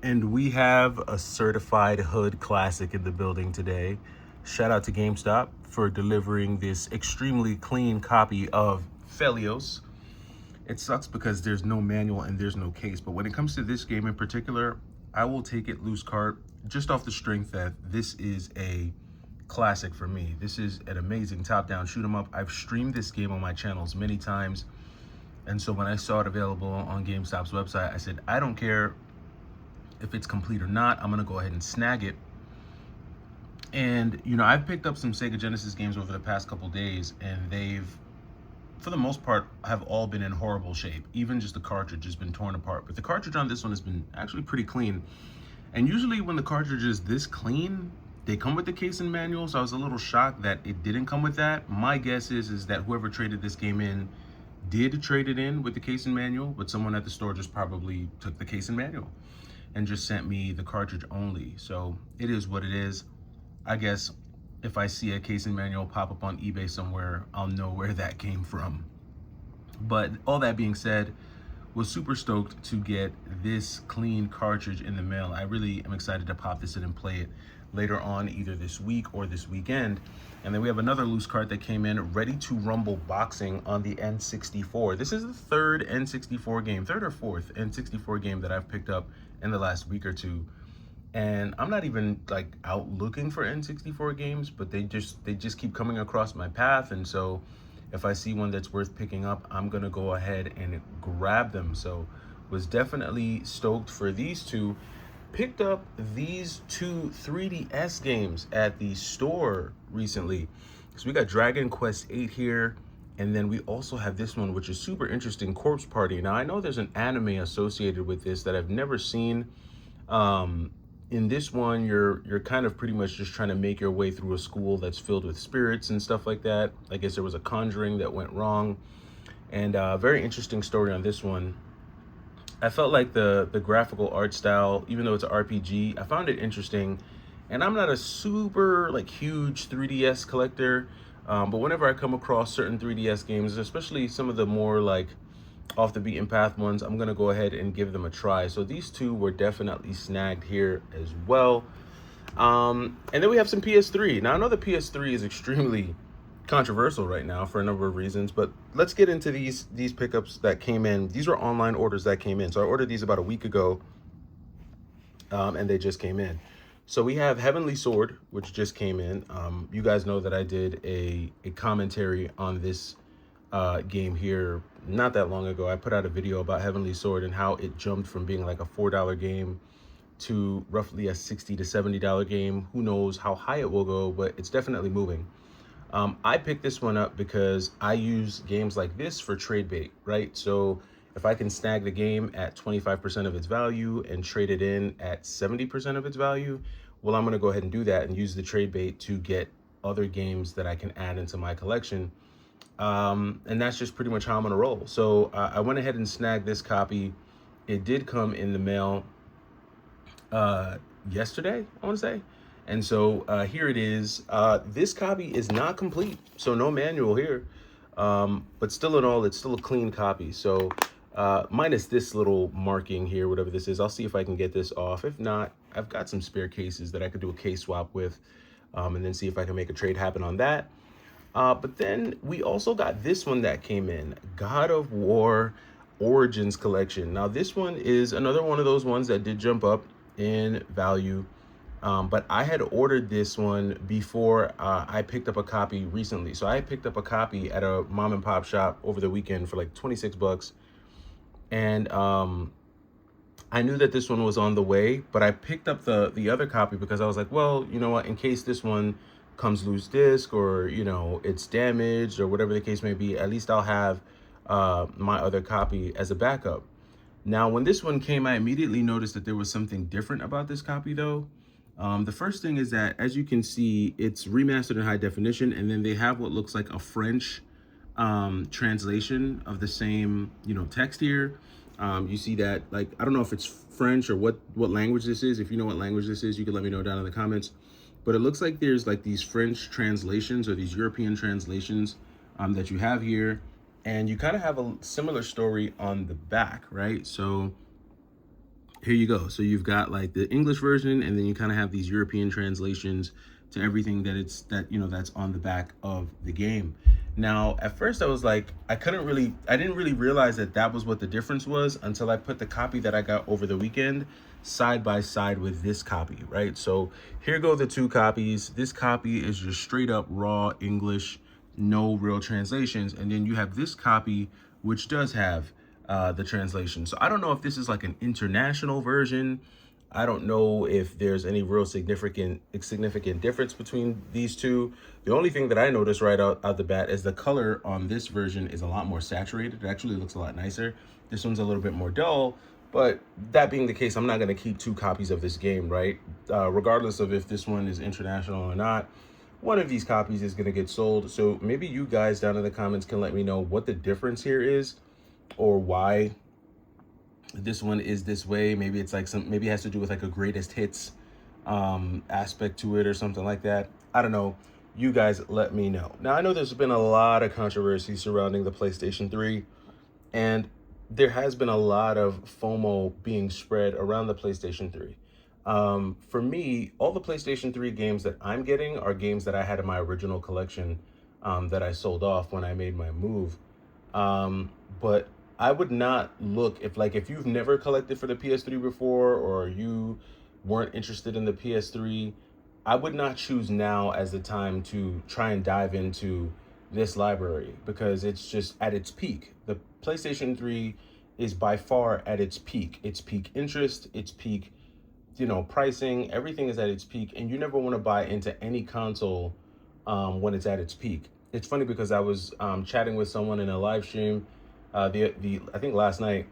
And we have a certified hood classic in the building today. Shout out to GameStop for delivering this extremely clean copy of Felios. It sucks because there's no manual and there's no case, but when it comes to this game in particular, I will take it loose cart just off the strength that this is a classic for me. This is an amazing top-down shoot 'em up. I've streamed this game on my channels many times, and so when I saw it available on GameStop's website, I said, I don't care if it's complete or not, I'm gonna go ahead and snag it. And I've picked up some Sega Genesis games over the past couple days, and they've, for the most part, have all been in horrible shape. Even just the cartridge has been torn apart, but the cartridge on this one has been actually pretty clean. And usually when the cartridge is this clean, they come with the case and manual, so I was a little shocked that it didn't come with that. My guess is that whoever traded this game in did trade it in with the case and manual, but someone at the store just probably took the case and manual and just sent me the cartridge only. So it is what it is. I guess if I see a case and manual pop up on eBay somewhere, I'll know where that came from. But all that being said, was super stoked to get this clean cartridge in the mail. I really am excited to pop this in and play it later on, either this week or this weekend. And then we have another loose cart that came in, Ready to Rumble Boxing on the N64. This is the third N64 game, third or fourth N64 game that I've picked up in the last week or two. And I'm not even like out looking for N64 games, but they just keep coming across my path. And so if I see one that's worth picking up, I'm gonna go ahead and grab them. So was definitely stoked for these two. Picked up these two 3DS games at the store recently. So we got Dragon Quest 8 here, and then we also have this one, which is super interesting, Corpse Party. Now I know there's an anime associated with this that I've never seen. In this one, you're kind of pretty much just trying to make your way through a school that's filled with spirits and stuff like that. I guess there was a conjuring that went wrong, and very interesting story on this one. I felt like the graphical art style, even though it's an RPG, I found it interesting. And I'm not a super like huge 3DS collector, but whenever I come across certain 3DS games, especially some of the more like off the beaten path ones, I'm gonna go ahead and give them a try. So these two were definitely snagged here as well. And then we have some PS3. Now I know the PS3 is extremely controversial right now for a number of reasons, but let's get into these pickups that came in. These were online orders that came in. So I ordered these about a week ago, and they just came in. So we have Heavenly Sword, which just came in. You guys know that I did a commentary on this game here not that long ago. I put out a video about Heavenly Sword and how it jumped from being like a $4 game to roughly a $60 to $70 game. Who knows how high it will go, but it's definitely moving. I picked this one up because I use games like this for trade bait, right? So if I can snag the game at 25% of its value and trade it in at 70% of its value, well, I'm gonna go ahead and do that and use the trade bait to get other games that I can add into my collection. And that's just pretty much how I'm gonna roll. So I went ahead and snagged this copy. It did come in the mail yesterday, I wanna say. And so here it is. This copy is not complete, so no manual here. But still in all, it's still a clean copy. So minus this little marking here, whatever this is, I'll see if I can get this off. If not, I've got some spare cases that I could do a case swap with, and then see if I can make a trade happen on that. But then we also got this one that came in, God of War Origins Collection. Now this one is another one of those ones that did jump up in value. But I had ordered this one before I picked up a copy recently. So I picked up a copy at a mom and pop shop over the weekend for like 26 bucks. And I knew that this one was on the way, but I picked up the other copy because I was like, well, you know what, in case this one comes loose disc or, it's damaged or whatever the case may be, at least I'll have my other copy as a backup. Now, when this one came, I immediately noticed that there was something different about this copy though. The first thing is that, as you can see, it's remastered in high definition, and then they have what looks like a French translation of the same, text here. You see that, like, I don't know if it's French or what language this is. If you know what language this is, you can let me know down in the comments. But it looks like there's like these French translations or these European translations that you have here. And you kind of have a similar story on the back, right? So here you go. So you've got like the English version, and then you kind of have these European translations to everything that's on the back of the game. Now, at first I was like, I didn't really realize that that was what the difference was until I put the copy that I got over the weekend side by side with this copy, right? So here go the two copies. This copy is just straight up raw English, no real translations. And then you have this copy, which does have the translation. So I don't know if this is like an international version. I don't know if there's any real significant difference between these two. The only thing that I noticed right out the bat is the color on this version is a lot more saturated. It actually looks a lot nicer. This one's a little bit more dull. But that being the case, I'm not going to keep two copies of this game, right? Regardless of if this one is international or not, one of these copies is going to get sold. So maybe you guys down in the comments can let me know what the difference here is, or why this one is this way. Maybe it's like maybe it has to do with like a greatest hits aspect to it or something like that. I don't know. You guys let me know. Now, I know there's been a lot of controversy surrounding the PlayStation 3, and there has been a lot of FOMO being spread around the PlayStation 3. For me, all the PlayStation 3 games that I'm getting are games that I had in my original collection that I sold off when I made my move. But I would not look if you've never collected for the PS3 before, or you weren't interested in the PS3, I would not choose now as the time to try and dive into this library, because it's just at its peak. The PlayStation 3 is by far at its peak. Its peak interest, its peak, pricing, everything is at its peak, and you never want to buy into any console when it's at its peak. It's funny because I was chatting with someone in a live stream I think last night,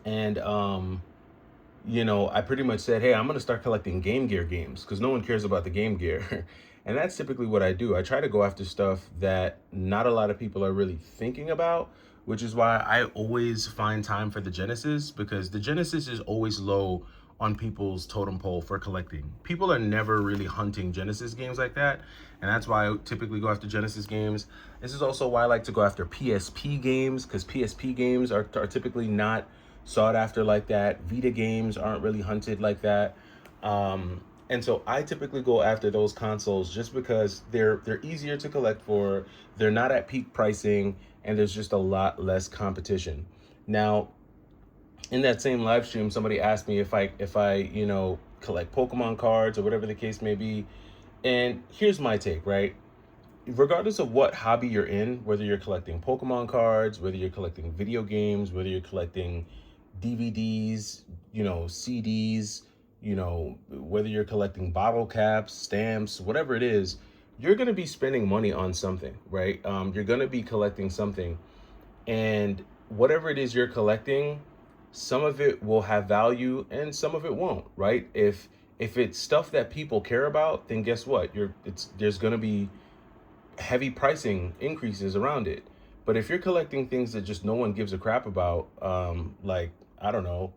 and I pretty much said, hey, I'm gonna start collecting Game Gear games because no one cares about the Game Gear. And that's typically what I do. I try to go after stuff that not a lot of people are really thinking about, which is why I always find time for the Genesis, because the Genesis is always low on people's totem pole for collecting. People are never really hunting Genesis games like that, and that's why I typically go after Genesis games. This is also why I like to go after PSP games, because PSP games are typically not sought after like that. Vita games aren't really hunted like that. And so I typically go after those consoles just because they're easier to collect for, they're not at peak pricing, and there's just a lot less competition. Now, in that same live stream, somebody asked me if I collect Pokemon cards or whatever the case may be. And here's my take, right? Regardless of what hobby you're in, whether you're collecting Pokemon cards, whether you're collecting video games, whether you're collecting DVDs, CDs, whether you're collecting bottle caps, stamps, whatever it is, you're going to be spending money on something, right? You're going to be collecting something, and whatever it is you're collecting, some of it will have value and some of it won't, right? If it's stuff that people care about, then guess what? There's going to be heavy pricing increases around it. But if you're collecting things that just no one gives a crap about, like, I don't know,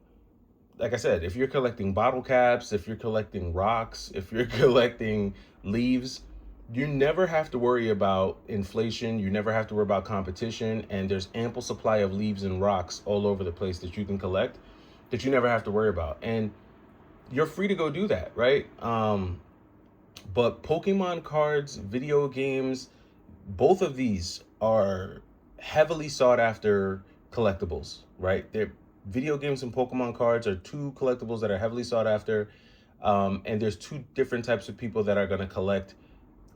like I said, if you're collecting bottle caps, if you're collecting rocks, if you're collecting leaves, you never have to worry about inflation. You never have to worry about competition. And there's ample supply of leaves and rocks all over the place that you can collect that you never have to worry about. And you're free to go do that, right? But Pokemon cards, video games, both of these are heavily sought after collectibles, right? They're video games, and Pokemon cards are two collectibles that are heavily sought after. And there's two different types of people that are going to collect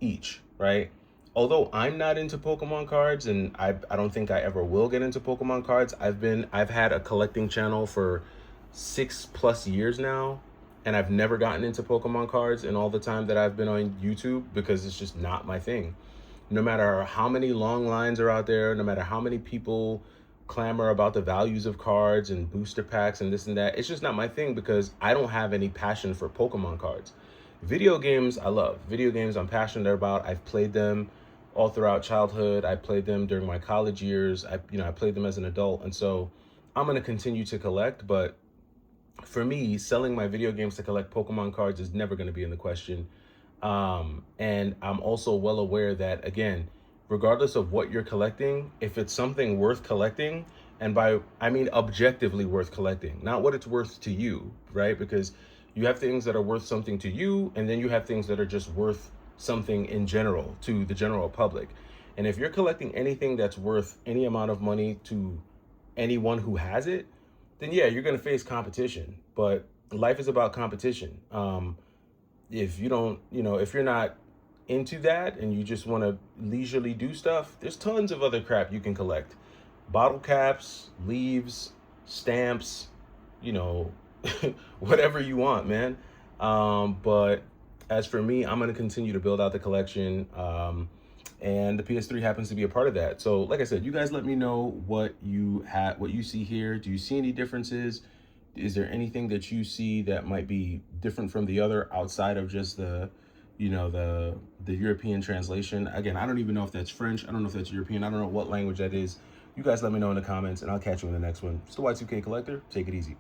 each, right? Although I'm not into Pokemon cards, and I don't think I ever will get into Pokemon cards. I've had a collecting channel for 6+ years now, and I've never gotten into Pokemon cards in all the time that I've been on YouTube, because it's just not my thing. No matter how many long lines are out there, no matter how many people clamor about the values of cards and booster packs and this and that, it's just not my thing, because I don't have any passion for Pokemon cards. Video games, I love. Video games, I'm passionate about. I've played them all throughout childhood. I played them during my college years. I played them as an adult. And so I'm going to continue to collect. But for me, selling my video games to collect Pokemon cards is never going to be in the question. And I'm also well aware that, again, regardless of what you're collecting, if it's something worth collecting And by I mean objectively worth collecting, not what it's worth to you, right? Because you have things that are worth something to you, and then you have things that are just worth something in general to the general public. And if you're collecting anything that's worth any amount of money to anyone who has it, then yeah, you're going to face competition. But life is about competition. If you don't, if you're not into that and you just want to leisurely do stuff, there's tons of other crap you can collect. Bottle caps, leaves, stamps, you know, whatever you want, man. But as for me, I'm going to continue to build out the collection. And the PS3 happens to be a part of that. So, like I said, you guys let me know what you see here. Do you see any differences? Is there anything that you see that might be different from the other outside of just the European translation? Again, I don't even know if that's French. I don't know if that's European. I don't know what language that is. You guys let me know in the comments, and I'll catch you in the next one. It's the Y2K Collector. Take it easy.